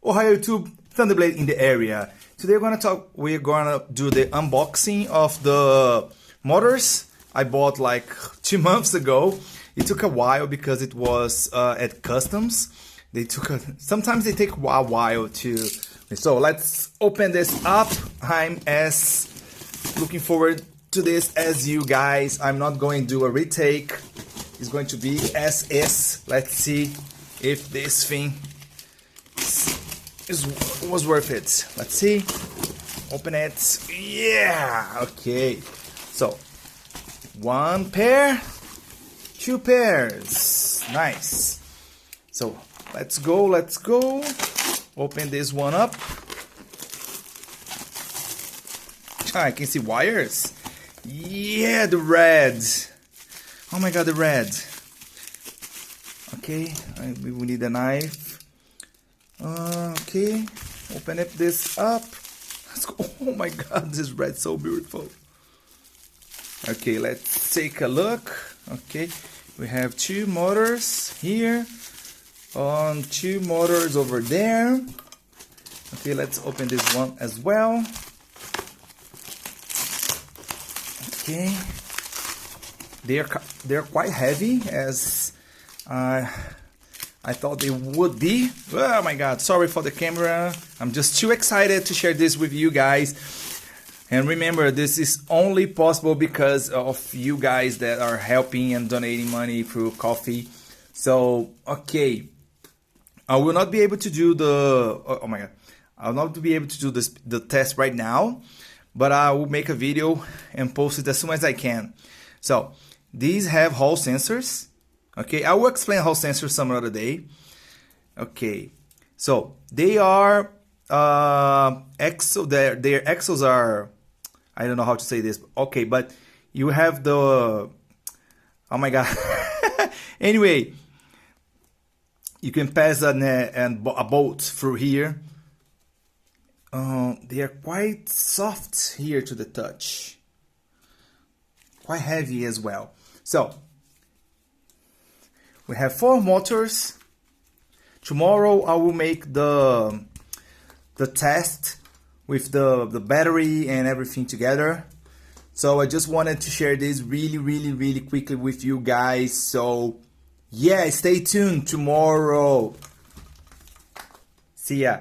Ohio YouTube, Thunderblade in the area. Today we're gonna do the unboxing of the motors I bought like 2 months ago. It took a while because it was at customs. Sometimes they take a while to. So let's open this up. I'm as looking forward to this as you guys. I'm not going to do a retake. It's going to be as is. Let's see if this thing was worth it. Let's see. Open it. Yeah. Okay. So 1 pair, 2 pairs. Nice. So let's go. Let's go. Open this one up. I can see wires. Yeah, the red. Oh my god, the red. Okay, we will need a knife. Okay, open this up. Let's go. Oh my god, this red so beautiful. Okay, let's take a look. Okay, we have 2 motors here. 2 motors over there. Okay, let's open this one as well. Okay, they're quite heavy as I thought they would be. Oh my god, sorry for the camera. I'm just too excited to share this with you guys. And remember, this is only possible because of you guys that are helping and donating money through coffee. So, okay, I will not be able to do the. Oh my god, I'll not be able to do the test right now. But I will make a video and post it as soon as I can. So these have Hall sensors. Okay, I will explain Hall sensors some other day. Okay, so they are their axles are, I don't know how to say this. Okay, but you have the, oh my god. Anyway, you can pass a bolt through here. They are quite soft here to the touch, quite heavy as well. So we have 4 motors. Tomorrow I will make the test with the battery and everything together. So I just wanted to share this really quickly with you guys. So yeah, stay tuned tomorrow. See ya.